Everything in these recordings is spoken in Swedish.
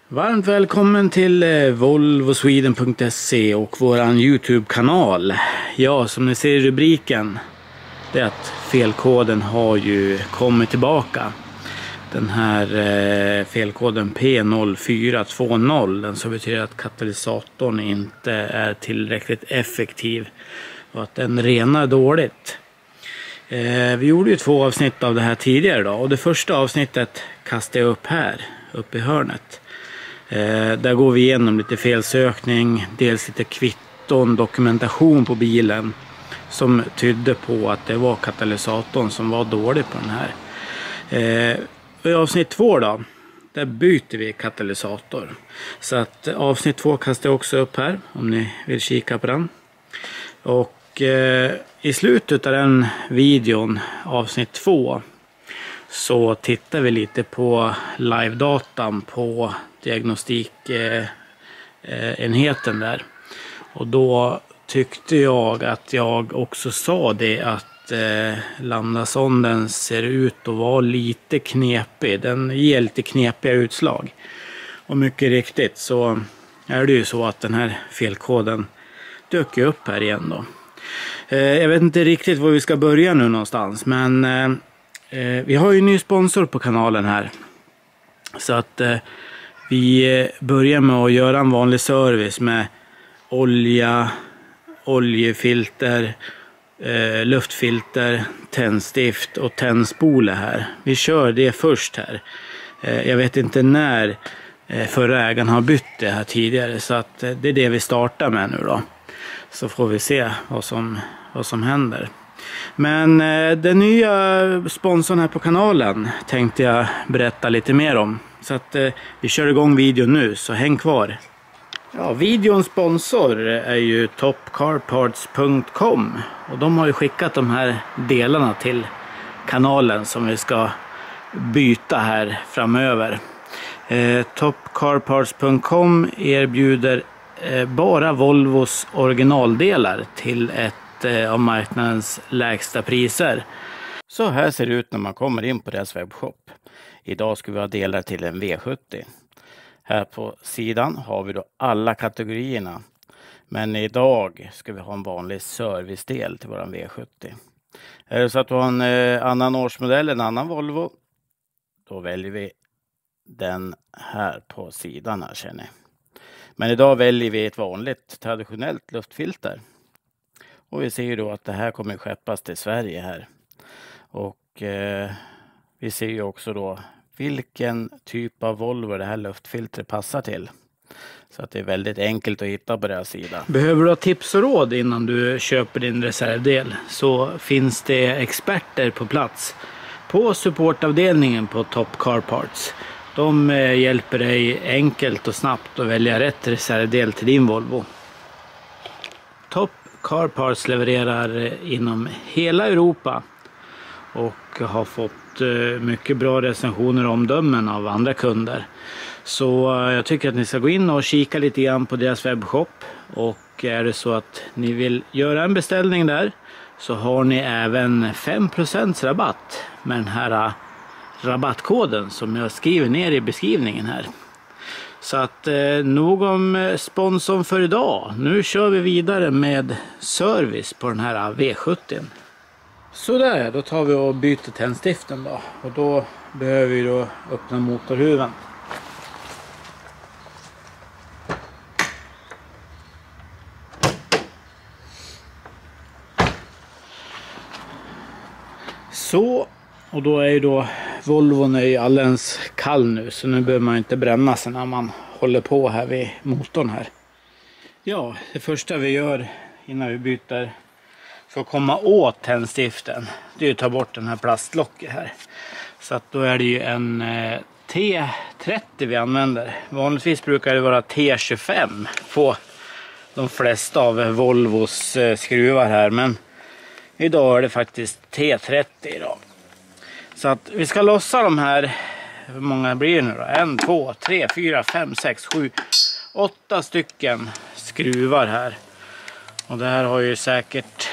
Varmt välkommen till volvosweden.se och våran YouTube-kanal. Ja, som ni ser i rubriken, det är att felkoden har ju kommit tillbaka. Den här felkoden P0420, den som betyder att katalysatorn inte är tillräckligt effektiv och att den renar dåligt. Vi gjorde ju 2 avsnitt av det här tidigare då, och det första avsnittet kastade jag upp här, uppe i hörnet. Där går vi igenom lite felsökning, dels lite kvitton, dokumentation på bilen som tydde på att det var katalysatorn som var dålig på den här. I avsnitt 2 då, där byter vi katalysator. Så att avsnitt 2 kastar jag också upp här om ni vill kika på den. Och i slutet av den videon, avsnitt 2, så tittar vi lite på live-datan på diagnostikenheten där. Och då tyckte jag att jag också sa det att lambdasonden ser ut att vara lite knepig. Den ger lite knepiga utslag. Och mycket riktigt så är det ju så att den här felkoden dök upp här igen då. Jag vet inte riktigt var vi ska börja nu någonstans, men vi har ju en ny sponsor på kanalen här. Så att vi börjar med att göra en vanlig service med olja, oljefilter, luftfilter, tändstift och tändspole här. Vi kör det först här. Jag vet inte när förra ägaren har bytt det här tidigare, så att det är det vi startar med nu då. Så får vi se vad som händer. Men den nya sponsorn här på kanalen tänkte jag berätta lite mer om. Så att vi kör igång videon nu, så häng kvar. Ja, videons sponsor är ju topcarparts.com. Och de har ju skickat de här delarna till kanalen som vi ska byta här framöver. Topcarparts.com erbjuder bara Volvos originaldelar till ett av marknadens lägsta priser. Så här ser det ut när man kommer in på deras webbshop. Idag ska vi ha delar till en V70. Här på sidan har vi då alla kategorierna. Men idag ska vi ha en vanlig servicedel till våran V70. Är det så att du har en annan årsmodell, en annan Volvo, då väljer vi den här på sidan här, känner ni. Men idag väljer vi ett vanligt traditionellt luftfilter. Och vi ser ju då att det här kommer skeppas till Sverige här. Och vi ser ju också då vilken typ av Volvo det här luftfiltret passar till. Så att det är väldigt enkelt att hitta på deras sida. Behöver du ha tips och råd innan du köper din reservdel, så finns det experter på plats på supportavdelningen på Top Car Parts. De hjälper dig enkelt och snabbt att välja rätt reservdel till din Volvo. Top Car Parts levererar inom hela Europa och har fått mycket bra recensioner och omdömen av andra kunder. Så jag tycker att ni ska gå in och kika lite grann på deras webbshop. Och är det så att ni vill göra en beställning där, så har ni även 5% rabatt med den här rabattkoden som jag skriver ner i beskrivningen här. Så att nog om sponsorn för idag. Nu kör vi vidare med service på den här V70. Så där, då tar vi och byter tändstiften då. Och då behöver vi då öppna motorhuven. Så, och då är ju då Volvon är ju alldeles kall nu, så nu behöver man inte bränna sig när man håller på här vid motorn här. Ja, det första vi gör innan vi byter för att komma åt tändstiften, det är att ta bort den här plastlocket här. Så att då är det ju en T30 vi använder. Vanligtvis brukar det vara T25 på de flesta av Volvos skruvar här, men idag är det faktiskt T30 idag. Så att vi ska lossa de här, hur många blir det nu då? 1, 2, 3, 4, 5, 6, 7, 8 stycken skruvar här. Och det här har ju säkert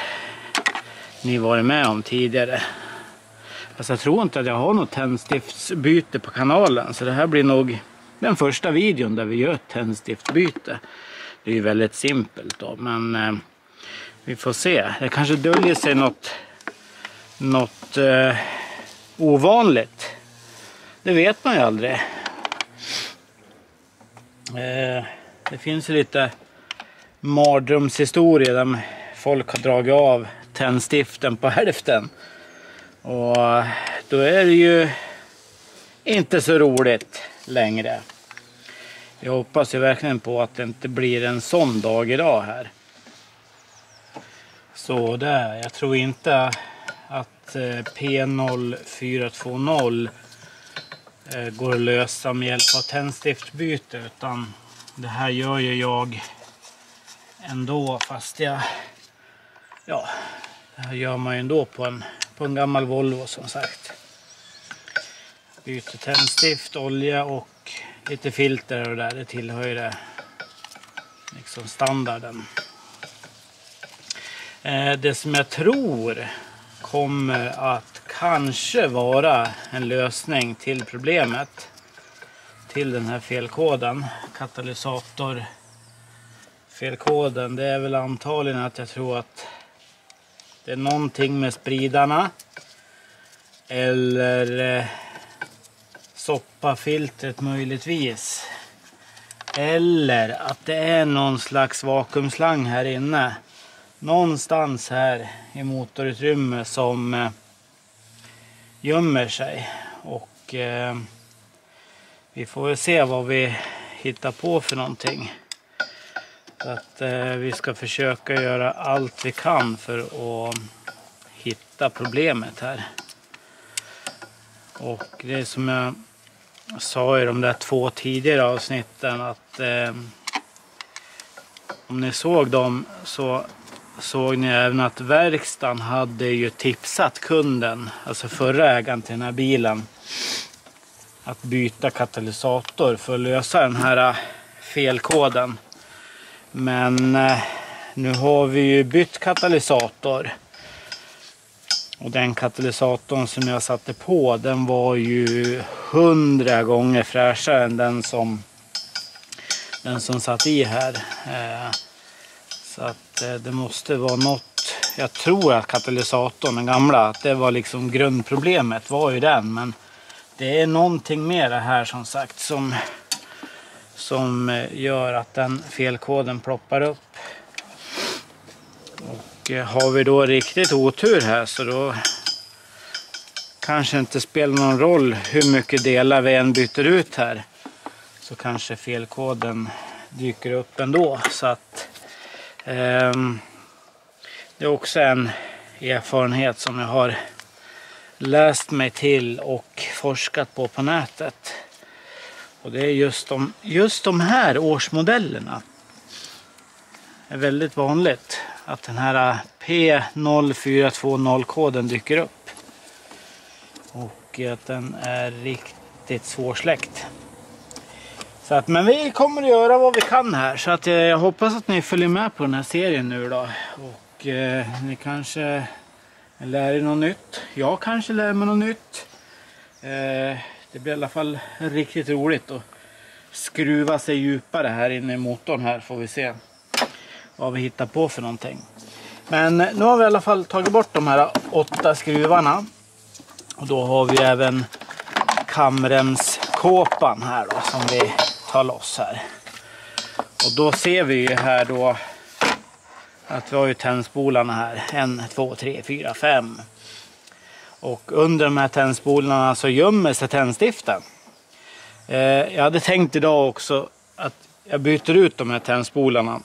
ni varit med om tidigare. Fast jag tror inte att jag har något tändstiftsbyte på kanalen. Så det här blir nog den första videon där vi gör ett tändstiftbyte. Det är ju väldigt simpelt då, men vi får se. Det kanske döljer sig något ovanligt. Det vet man ju aldrig. Det finns ju lite mardrömshistorier där folk har dragit av tändstiften på hälften. Och då är det ju inte så roligt längre. Jag hoppas ju verkligen på att det inte blir en sån dag idag här. Så där, jag tror inte att P0420 går att lösa med hjälp av tändstiftbyte, utan det här gör ju jag ändå, fast det här gör man ju ändå på en gammal Volvo som sagt. Byter tändstift, olja och lite filter och det tillhör ju det liksom standarden. Det som jag tror kommer att kanske vara en lösning till problemet, till den här felkoden, katalysatorfelkoden, det är väl antagligen att jag tror att det är någonting med spridarna eller soppafiltret möjligtvis, eller att det är någon slags vakuumslang här inne någonstans här i motorutrymme som gömmer sig. Och vi får väl se vad vi hittar på för någonting. Så att vi ska försöka göra allt vi kan för att hitta problemet här. Och det är som jag sa i de där 2 tidigare avsnitten, att om ni såg dem så såg ni även att verkstaden hade ju tipsat kunden, alltså förra ägaren till den här bilen, att byta katalysator för att lösa den här felkoden. Men nu har vi ju bytt katalysator. Och den katalysatorn som jag satte på, den var ju 100 gånger fräschare än den som satt i här. Så att det måste vara något. Jag tror att katalysatorn, den gamla, att det var liksom grundproblemet var ju den. Men det är någonting med det här som sagt som gör att den felkoden ploppar upp. Och har vi då riktigt otur här, så då kanske inte spelar någon roll hur mycket delar vi än byter ut här, så kanske felkoden dyker upp ändå. Så att det är också en erfarenhet som jag har läst mig till och forskat på nätet. Och det är just de här årsmodellerna är väldigt vanligt att den här P0420-koden dyker upp. Och att den är riktigt svårsläckt. Så att, men vi kommer att göra vad vi kan här. Så att jag hoppas att ni följer med på den här serien nu då. Och ni kanske lär er något nytt. Jag kanske lär mig något nytt. Det blir i alla fall riktigt roligt att skruva sig djupare här inne i motorn här. Får vi se vad vi hittar på för någonting. Men nu har vi i alla fall tagit bort de här 8 skruvarna. Och då har vi även kamremskåpan här då, som vi tar loss här. Och då ser vi ju här då att vi har ju tändspolarna här. 1, 2, 3, 4, 5. Och under de här tändspolarna så gömmer sig tändstiften. Jag hade tänkt idag också att jag byter ut de här tändspolarna.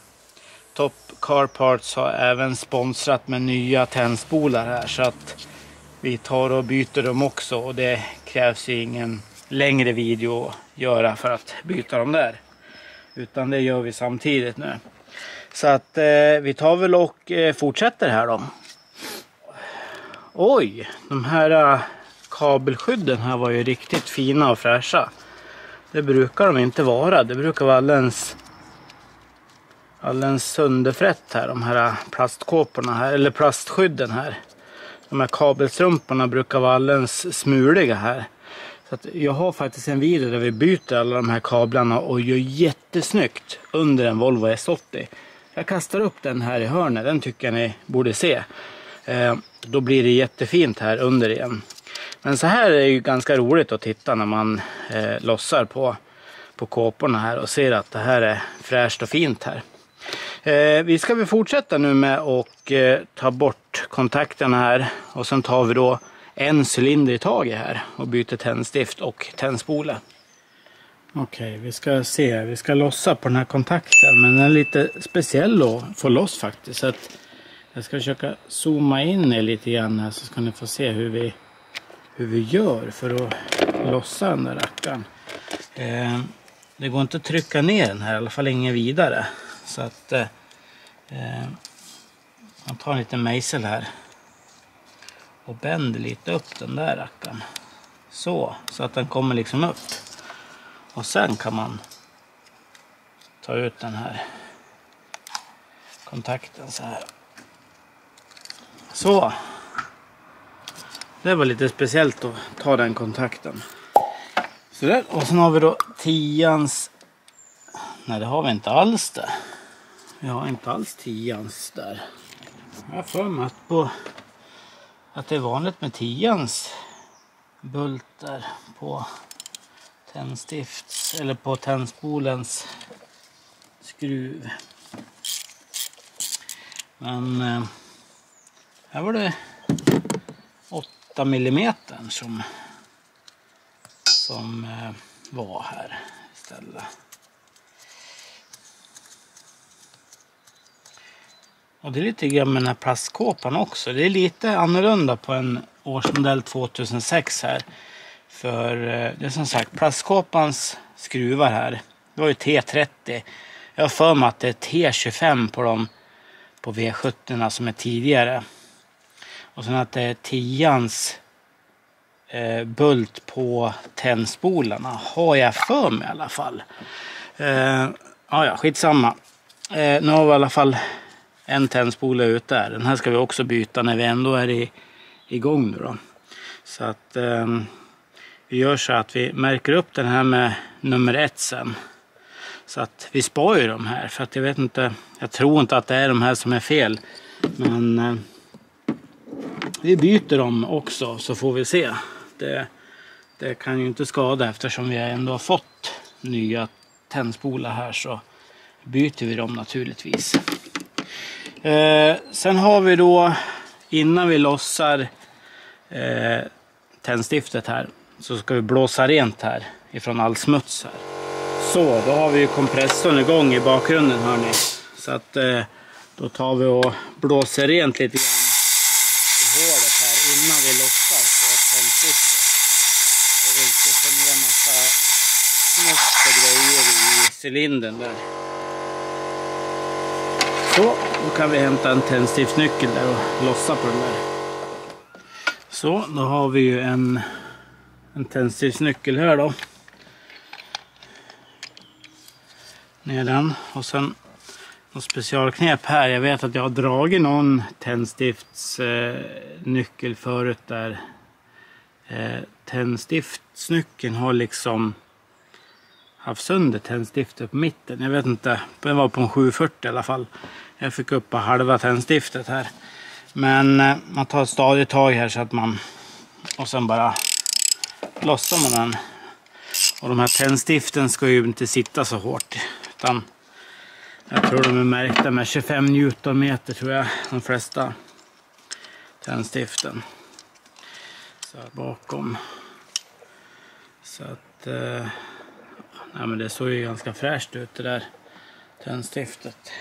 Top Car Parts har även sponsrat med nya tändspolar här, så att vi tar och byter dem också. Och det krävs ju ingen längre video att göra för att byta dem där. Utan det gör vi samtidigt nu. Så att vi tar väl och fortsätter här då. Oj, de här kabelskydden här var ju riktigt fina och fräscha. Det brukar de inte vara. Det brukar vara alldeles sönderfrätt här. De här plastkåporna här, eller plastskydden här. De här kabelstrumporna brukar vara alldeles smuliga här. Så att jag har faktiskt en video där vi byter alla de här kablarna och gör jättesnyggt under en Volvo S80. Jag kastar upp den här i hörnet, den tycker jag ni borde se. Då blir det jättefint här under igen. Men så här är ju ganska roligt att titta när man lossar på kåporna här och ser att det här är fräscht och fint här. Vi ska väl fortsätta nu med att ta bort kontakterna här och sen tar vi då en cylinder i taget här och byter tändstift och tändspole. Okej, vi ska se, vi ska lossa på den här kontakten, men den är lite speciell att få loss faktiskt. Så att jag ska försöka zooma in er lite grann här så ska ni få se hur vi gör för att lossa den där rackaren. Det går inte att trycka ner den här, i alla fall ingen vidare. Så att man tar en liten mejsel här och bänder lite upp den där rackaren. Så att den kommer liksom upp. Och sen kan man ta ut den här kontakten så här. Så. Det var lite speciellt att ta den kontakten. Så där. Och sen har vi då 10ans. Nej, det har vi inte alls det. Vi har inte alls 10ans där. Jag har för mig att det är vanligt med 10ans bultar på tändstift eller på tändspolens skruv. Men här var det 8 millimeter som var här istället. Och det är lite grann med den här plastkåpan också. Det är lite annorlunda på en årsmodell 2006 här. För det är som sagt plastkåpans skruvar här. Det var ju T30. Jag har för mig att det är T25 på dem på V70 som är tidigare. Och sen att det är 10ans bult på tändspolarna har jag för mig i alla fall. Ja, skitsamma. Nu har vi i alla fall en tändspola ut där. Den här ska vi också byta när vi ändå är igång nu då. Så att vi gör så att vi märker upp den här med nummer 1 sen. Så att vi sparar ju de här. För att jag tror inte att det är de här som är fel. Men vi byter dem också så får vi se. Det kan ju inte skada eftersom vi ändå har fått nya tändspolar här så byter vi dem naturligtvis. Sen har vi då innan vi lossar tändstiftet här så ska vi blåsa rent här ifrån all smuts här. Så då har vi ju kompressorn igång i bakgrunden hörni. Så att då tar vi och blåser rent lite grann i hålet här innan vi lossar på tändstiftet. Så vi inte får ner massa smuts och grejer i cylindern där. Så, då kan vi hämta en tändstiftnyckel där och lossa på den där. Så, då har vi ju en tändstiftnyckel här då. Ner den. Och sen något specialknep här. Jag vet att jag har dragit någon tändstiftsnyckel förut där. Tändstiftsnyckeln har liksom haft sönder tändstiftet på mitten. Jag vet inte, det var på en 740 i alla fall. Jag fick upp på halva tändstiftet här. Men man tar ett stadigt tag här så att man och sen bara lossar man den. Och de här tändstiften ska ju inte sitta så hårt utan jag tror de är märkta med 25 Newtonmeter tror jag de flesta tändstiften. Så här bakom. Så att nej, men det såg ju ganska fräscht ut det där tändstiftet.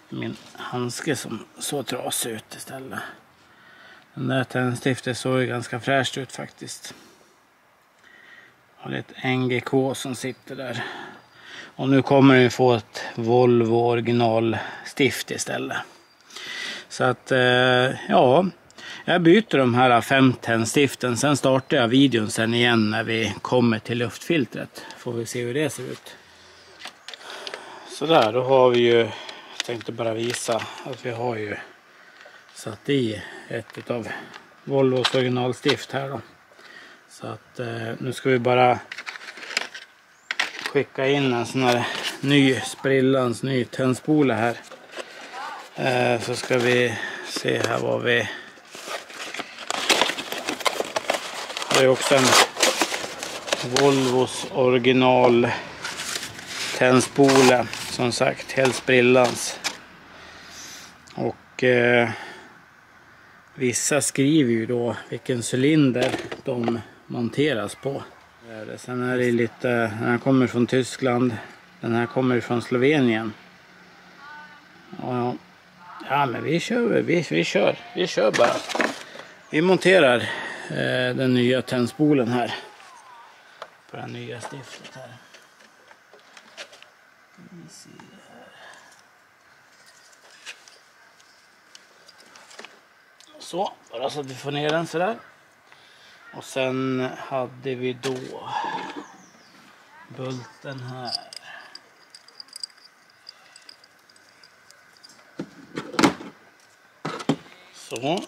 Min handske som så trasig ut istället. Den där tändstiftet såg ju ganska fräscht ut faktiskt. Och det är ett NGK som sitter där. Och nu kommer vi få ett Volvo originalstift istället. Så att ja, jag byter de här 5 tändstiften. Sen startar jag videon sen igen när vi kommer till luftfiltret. Får vi se hur det ser ut. Så där, då har vi ju, jag tänkte bara visa att vi har ju satt i ett av Volvos originalstift här då. Så att nu ska vi bara skicka in en sån här sprillans ny tändspola här. Så ska vi se här vad vi... Det är också en Volvos original tändspola, som sagt, helt sprillans. Och vissa skriver ju då vilken cylinder de monteras på. Sen är det lite, den här kommer från Tyskland, den här kommer från Slovenien. Ja, men vi kör bara. Vi monterar den nya tändspolen här på det nya stiftet här. Så, bara så att vi får ner den så där. Och sen hade vi då bulten här. Så.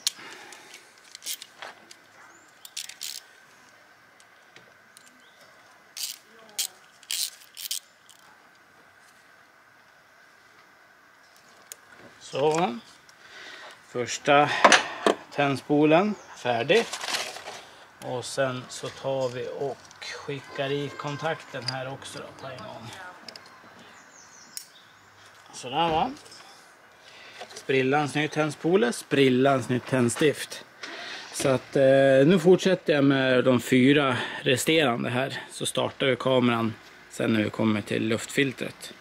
Så. Första tändspolen färdig. Och sen så tar vi och skickar i kontakten här också då på en gång. Sådär va. Sprillans ny tändspole, sprillans nytt tändstift. Så att nu fortsätter jag med de 4 resterande här. Så startar vi kameran sen när vi kommer till luftfiltret.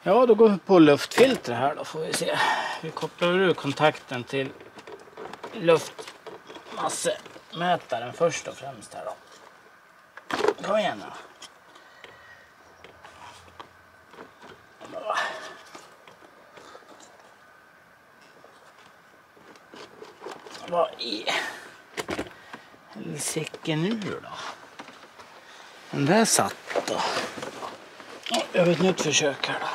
Ja, då går vi på luftfiltret här då, får vi se. Vi kopplar ur kontakten till luftmassemätaren först och främst här då. Kom igen då. Vad är helsike nu då? Den där satt då. Jag vet ett nytt försök här då.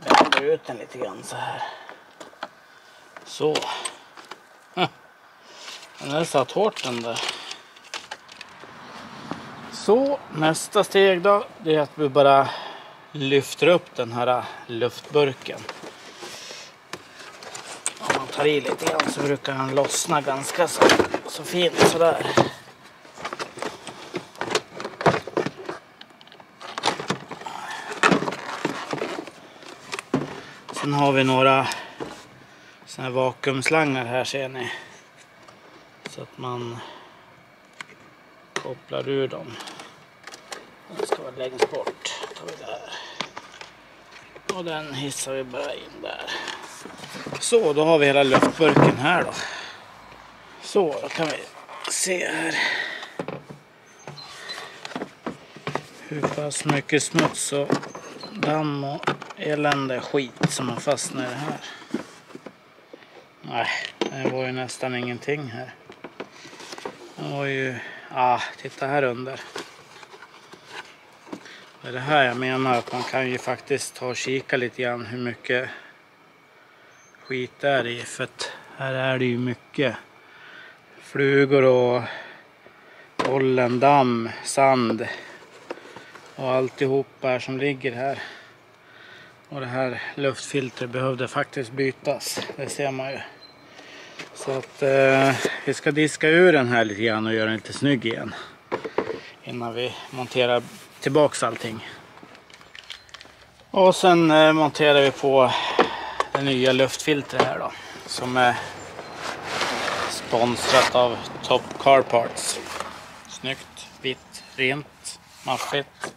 Vänder ut den lite grann så här. Så. Den där satt hårt den där. Så, nästa steg då, det är att vi bara lyfter upp den här luftburken. Om man tar i lite grann så brukar den lossna ganska så fint sådär. Sen har vi några såna här vakuumslangar här, ser ni. Så att man kopplar ur dem. Den ska vara längst bort. Tar vi där. Och den hissar vi bara in där. Så, då har vi hela luftburken här då. Så, då kan vi se här hur pass mycket smuts och damm och elände skit som har fastnat i det här. Nej, det var ju nästan ingenting här. Det var ju, titta här under. Det är det här jag menar, att man kan ju faktiskt ta och kika lite grann hur mycket skit det är i. För att här är det ju mycket flugor och pollen, damm, sand och alltihop här som ligger här. Och det här luftfiltret behövde faktiskt bytas, det ser man ju. Så att vi ska diska ur den här lite grann och göra den lite snygg igen. Innan vi monterar tillbaks allting. Och sen monterar vi på det nya luftfiltret här då. Som är sponsrat av Top Car Parts. Snyggt, vitt, rent, maffigt.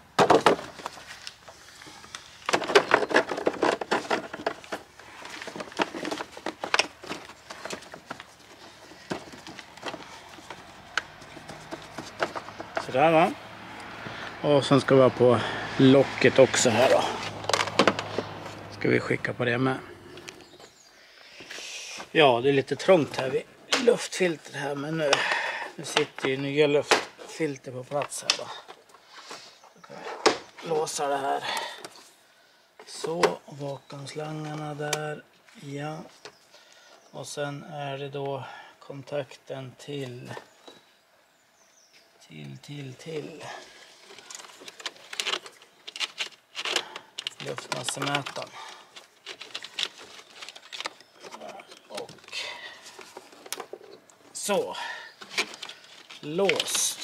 Sådär va. Och sen ska vi ha på locket också här då. Ska vi skicka på det med. Ja, det är lite trångt här vid luftfilter här, men nu sitter ju nya luftfilter på plats här då. Låsa det här. Så, vakuumslangarna där. Ja. Och sen är det då kontakten till luftmassemätaren. Och så. Låst.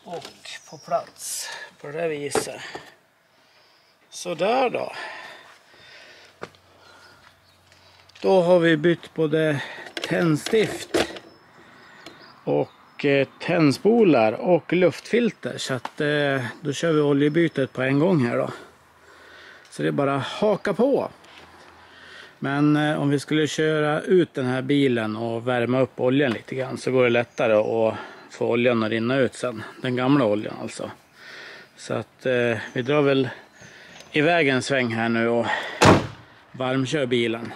Och på plats. På det där viset. Så där då. Då har vi bytt både tändstift och tändspolar och luftfilter. Så att då kör vi oljebytet på en gång här då. Så det är bara haka på. Men om vi skulle köra ut den här bilen och värma upp oljan lite grann så går det lättare att få oljan att rinna ut sen. Den gamla oljan alltså. Så att vi drar väl iväg en sväng här nu och varmkör bilen.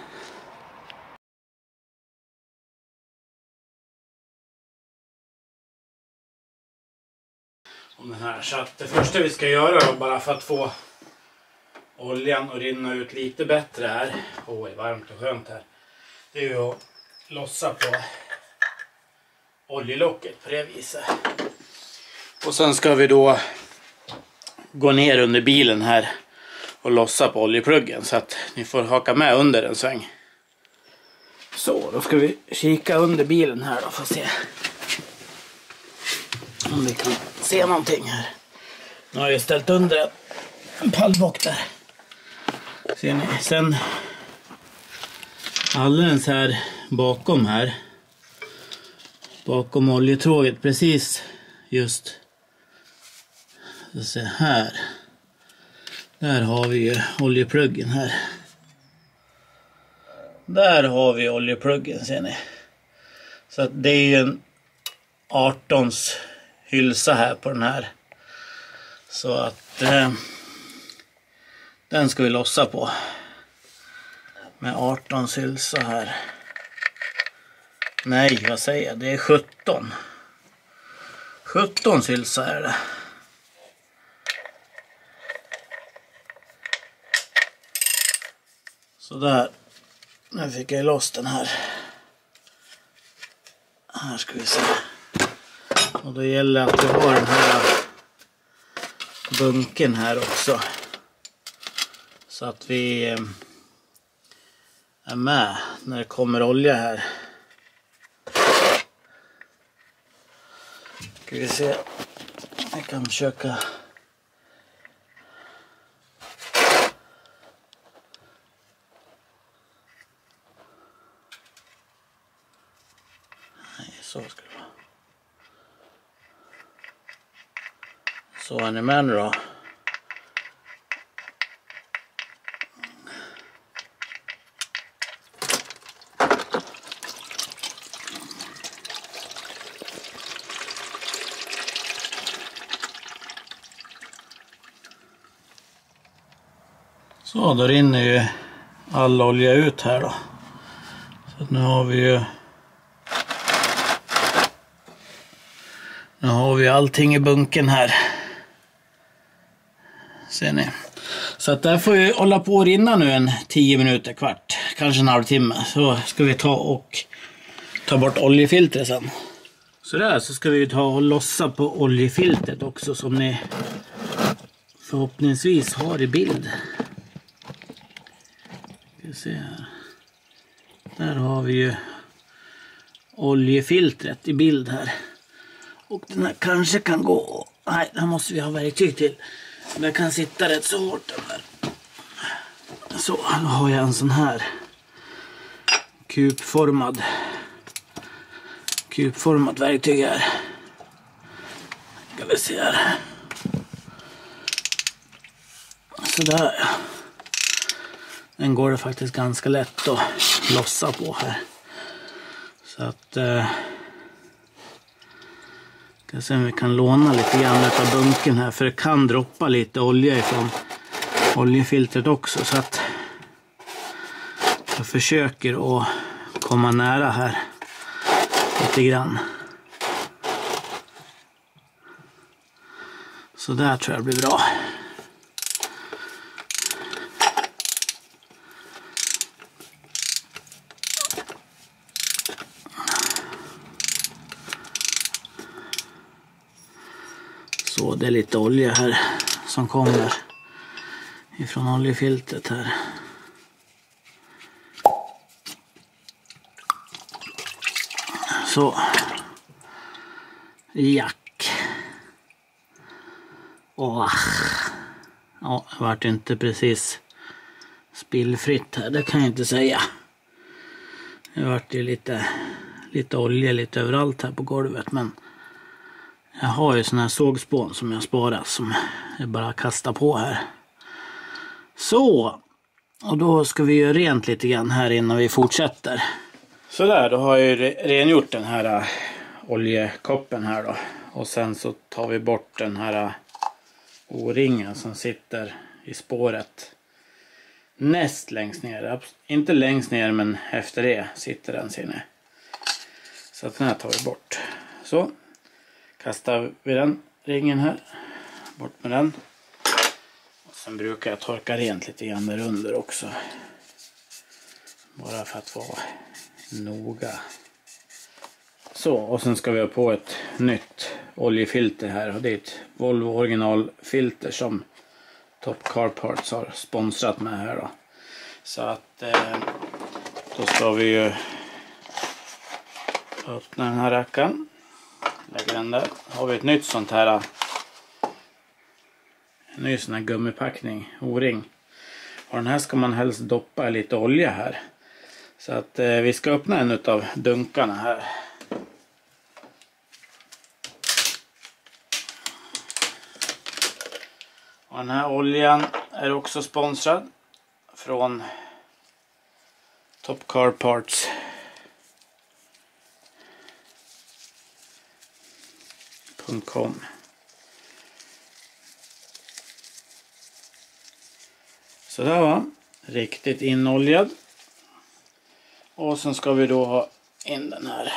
Om den här. Så att det första vi ska göra då, bara för att få oljan att rinna ut lite bättre här. Åh, det är varmt och skönt här. Det är ju att lossa på oljelocket på det viset. Och sen ska vi då gå ner under bilen här och lossa på oljepluggen så att ni får haka med under en sväng. Så, då ska vi kika under bilen här då för att se om vi kan se någonting här. Nu har jag ställt under en pallbock där. Ser ni? Sen alldeles här bakom oljetråget, precis just så här. Där har vi ju oljepluggen här. Där har vi oljepluggen, ser ni. Så att det är ju en 18s hylsa här på den här. Så att den ska vi lossa på. Med 18s hylsa här. Nej, vad säger jag? Det är 17. 17s hylsa är det. Så där. Nu fick jag loss den här. Här ska vi se. Och då gäller det att vi har den här bunken här också. Så att vi är med när det kommer olja här. Ska vi se. Jag kan försöka. Nej, så ska det vara. Så är ni med nu då. Så, då rinner ju all olja ut här då. Så att nu har vi allting i bunken här. Ser ni. Så att där får vi hålla på att rinna nu en 10 minuter, kvart. Kanske en halvtimme. Så ska vi ta bort oljefiltret sen. Så där, så ska vi ta och lossa på oljefiltret också, som ni förhoppningsvis har i bild. Ska vi se här. Där har vi ju oljefiltret i bild här. Och den här kanske kan gå. Nej, där måste vi ha verktyg till. Den kan sitta rätt så hårt den där. Så, då har jag en sån här kupformad verktyg här. Ska vi se här. Sådär. Den går det faktiskt ganska lätt att lossa på här. Så att ska se om vi kan låna lite grann av bunken här, för det kan droppa lite olja ifrån oljefiltret också, så att jag försöker att komma nära här lite grann. Så där tror jag det blir bra. Så det är lite olja här som kommer ifrån oljefiltret här. Så. Jack. Åh. Ja, det vart inte precis spillfritt här, det kan jag inte säga. Det vart ju lite olja lite överallt här på golvet, men jag har ju sån här sågspån som jag sparar som jag bara kastar på här. Så, och då ska vi göra rent lite grann här innan vi fortsätter. Så där, då har jag ju rengjort den här oljekoppen här då. Och sen så tar vi bort den här O-ringen som sitter i spåret näst längst ner. Inte längst ner, men efter det sitter den sinne. Så att den här tar vi bort. Så kastar vi den ringen här. Bort med den. Och sen brukar jag torka rent lite grann där under också. Bara för att vara noga. Så, och sen ska vi ha på ett nytt oljefilter här. Och det är ett Volvo originalfilter som Top Car Parts har sponsrat med här då. Så att då ska vi ju öppna den här rackaren. Lägger den där. Har vi ett nytt sånt här. En ny sån här gummipackning. O-ring. Och den här ska man helst doppa i lite olja här. Så att vi ska öppna en av dunkarna här. Och den här oljan är också sponsrad från Top Car Parts. .com. Så där va. Riktigt inoljad. Och sen ska vi då ha in den här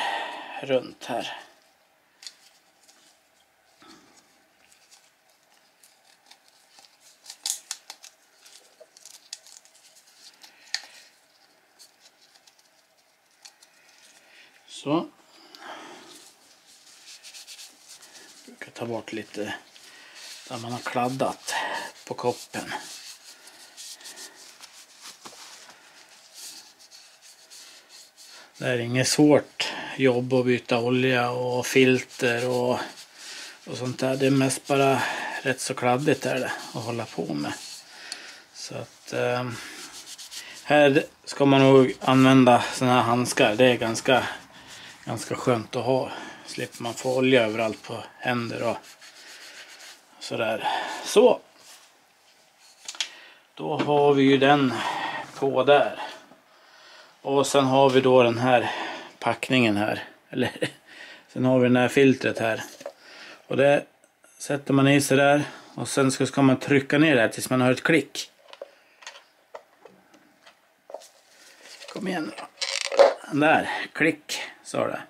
runt här. Så. Jag brukar ta bort lite där man har kladdat på koppen. Det är inget svårt jobb att byta olja och filter och sånt där. Det är mest bara rätt så kladdigt är det att hålla på med. Så att här ska man nog använda såna här handskar. Det är ganska skönt att ha. Slipper man få olja överallt på händer och sådär. Så. Då har vi ju den på där. Och sen har vi då den här packningen här. Eller sen har vi den här filtret här. Och det sätter man i sig där. Och sen ska man trycka ner det här tills man har ett klick. Kom igen då. Där, klick, sa det.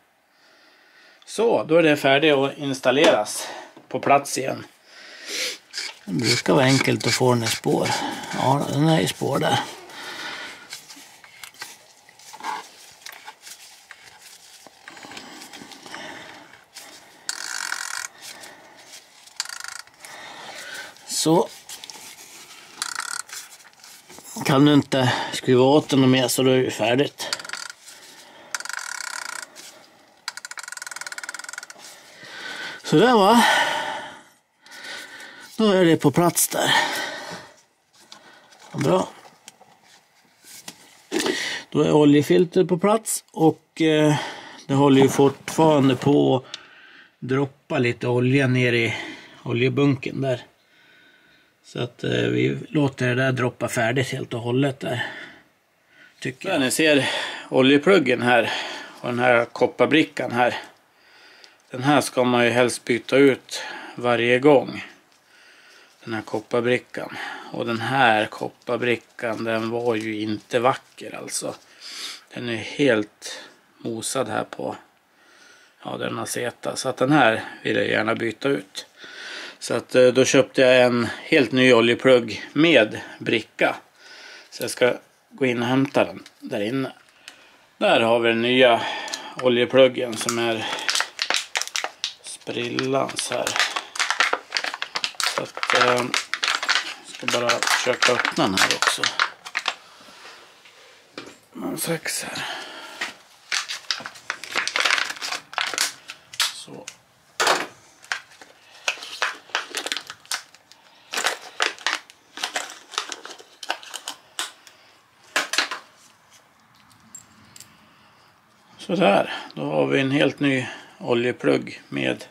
Så, då är det färdigt att installeras på plats igen. Det brukar vara enkelt att få den i spår. Ja, den är i spår där. Så. Kan du inte skruva åt den mer så då är det färdigt. Så där va. Då är det på plats där. Bra. Då är oljefilter på plats och det håller ju fortfarande på att droppa lite olja ner i oljebunken där. Så att vi låter det där droppa färdigt helt och hållet där. Tycker jag. Ni ser oljepluggen här och den här kopparbrickan här. Den här ska man ju helst byta ut varje gång. Den här kopparbrickan. Och den här kopparbrickan, den var ju inte vacker alltså. Den är helt mosad här på denna seta. Så att den här vill jag gärna byta ut. Så att då köpte jag en helt ny oljeplugg med bricka. Så jag ska gå in och hämta den där inne. Där har vi den nya oljepluggen som är sprillans här. Så att jag ska bara försöka öppna den här också. Man sex här. Så. Så där, då har vi en helt ny oljeplugg med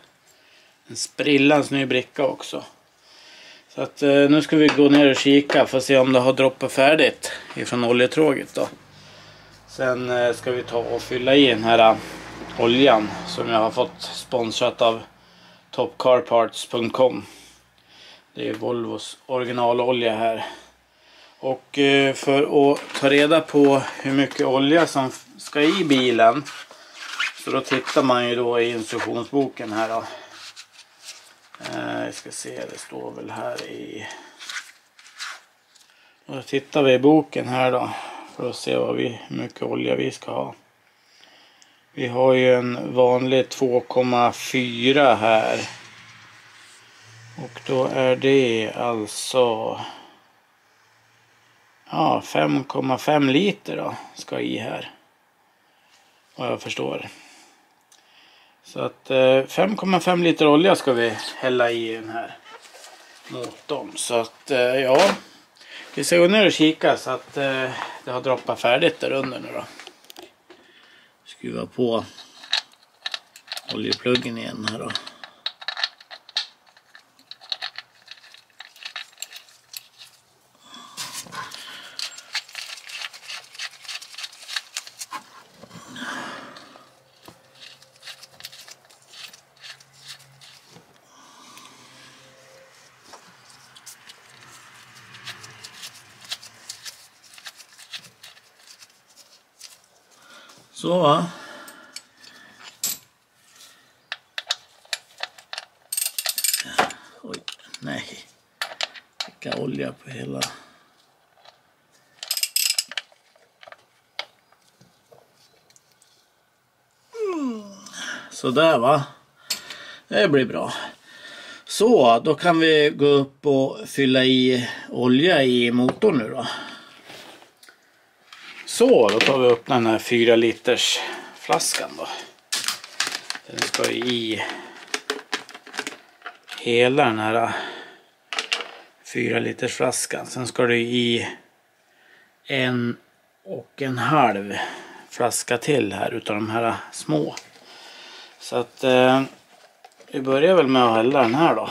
en sprillans ny bricka också. Så att nu ska vi gå ner och kika för att se om det har droppat färdigt ifrån oljetråget då. Sen ska vi ta och fylla i den här oljan som jag har fått sponsrat av topcarparts.com. Det är Volvos originalolja här. Och för att ta reda på hur mycket olja som ska i bilen, så då tittar man ju då i instruktionsboken här då. Jag ska se, det står väl här i... Och då tittar vi i boken här då för att se hur mycket olja vi ska ha. Vi har ju en vanlig 2,4 här. Och då är det alltså 5,5 liter då ska i här. Vad jag förstår. Så att 5,5 liter olja ska vi hälla i den här motorn. Så att ja, vi ska gå ner och kika så att det har droppat färdigt där under nu då. Skruva på oljepluggen igen här då. Så va. Oj, nej. Vilka olja på hela. Så där va. Det blir bra. Så, då kan vi gå upp och fylla i olja i motorn nu då. Så, då tar vi upp den här 4 liters flaskan då. Den ska i hela den här 4 liters flaskan. Sen ska det i 1,5 flaska till här utav de här små. Så att vi börjar väl med att hälla den här då.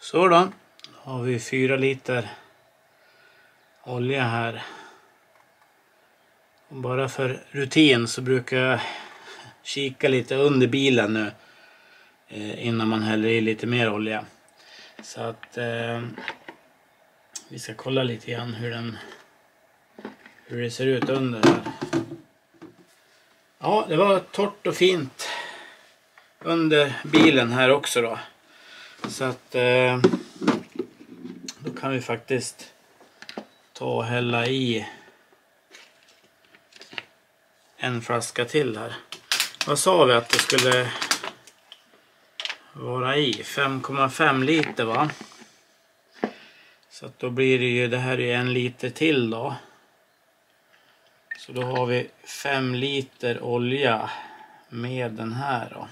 Så då har vi 4 liter olja här. Och bara för rutin så brukar jag kika lite under bilen nu innan man häller i lite mer olja. Så att vi ska kolla lite grann hur det ser ut under här. Ja, det var torrt och fint under bilen här också då. Så att då kan vi faktiskt ta och hälla i en flaska till här. Vad sa vi att det skulle vara i? 5,5 liter va? Så att då blir det ju, det här är 1 liter till då. Så då har vi 5 liter olja med den här då.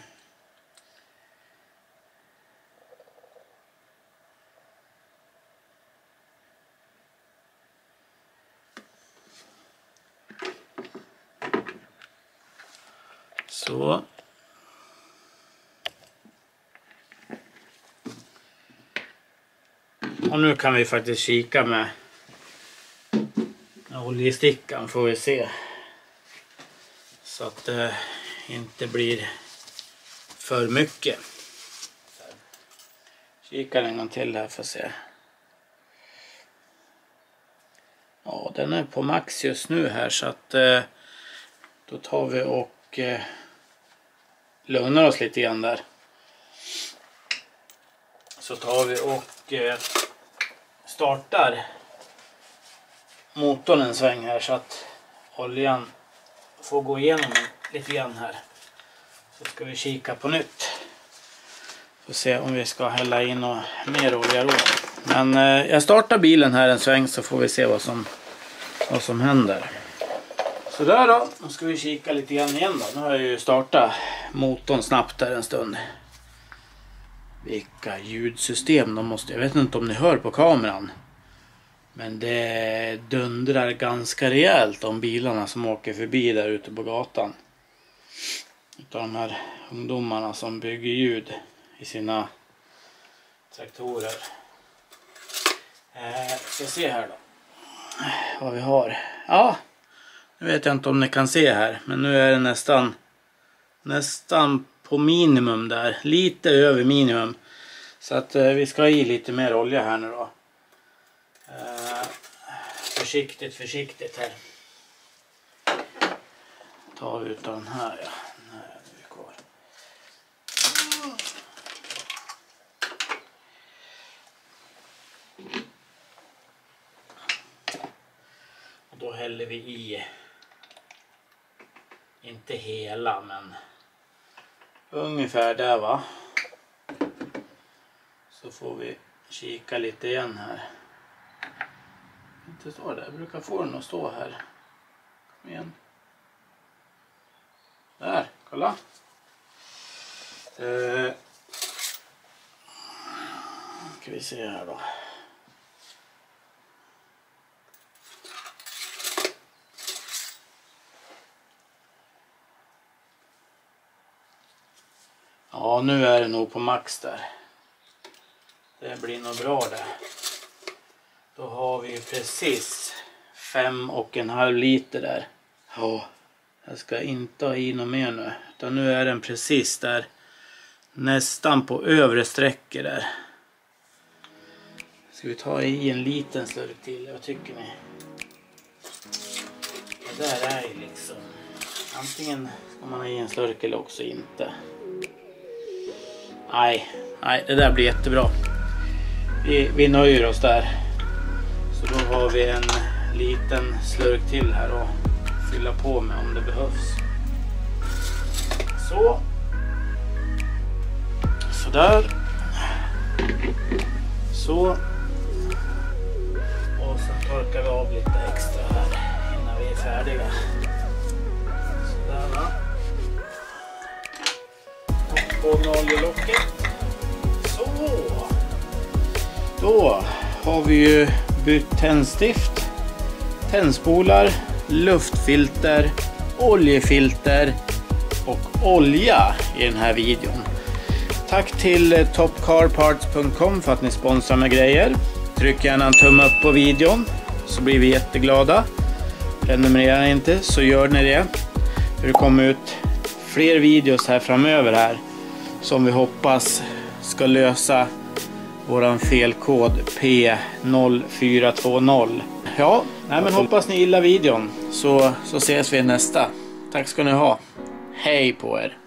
Så. Och nu kan vi faktiskt kika med oljestickan, får vi se. Så att det inte blir för mycket. Kikar en gång till här för att se. Ja, den är på max just nu här, så att då tar vi och lugnar oss lite grann där. Så tar vi och startar motorn en sväng här så att oljan får gå igenom lite grann här. Så ska vi kika på nytt. Får se om vi ska hälla in och mer olja då. Men jag startar bilen här en sväng så får vi se vad som händer. Så där då, nu ska vi kika lite grann igen då. Nu har jag ju startat motorn snabbt där en stund. Vilka ljudsystem de måste, jag vet inte om ni hör på kameran. Men det dundrar ganska rejält om bilarna som åker förbi där ute på gatan. Utav de här ungdomarna som bygger ljud i sina traktorer. Ska se här då. Vad vi har. Ja, nu vet jag inte om ni kan se här. Men nu är det nästan på minimum där. Lite över minimum. Så att vi ska ha i lite mer olja här nu då. Försiktigt här. Tar vi utav den här, ja. Den här är vi kvar. Och då häller vi i, inte hela men ungefär där va. Så får vi kika lite igen här. Inte står där, jag brukar få den att stå här. Kom igen. Där, kolla. Ska vi se här då. Ja, nu är det nog på max där. Det blir nog bra där. Då har vi precis 5,5 liter där. Ja, jag ska inte ha i något mer nu. Utan nu är den precis där. Nästan på övre sträcker där. Ska vi ta i en liten slurk till? Vad tycker ni? Det där är ju liksom. Antingen ska man ha i en slurk eller också inte. Nej, det där blir jättebra. Vi nöjer oss där. Så då har vi en liten slurk till här och fylla på med om det behövs. Så där. Så. Och sen torkar vi av lite extra här innan vi är färdiga. Så där va. Och på med oljelocket. Så. Då har vi ju bytt tändstift, tändspolar, luftfilter, oljefilter och olja i den här videon. Tack till topcarparts.com för att ni sponsrar med grejer. Tryck gärna en tumme upp på videon så blir vi jätteglada. Prenumererar ni inte så gör ni det. För det kommer ut fler videos här framöver här som vi hoppas ska lösa våran felkod P0420. Ja, men hoppas ni gillar videon så ses vi i nästa. Tack ska ni ha. Hej på er.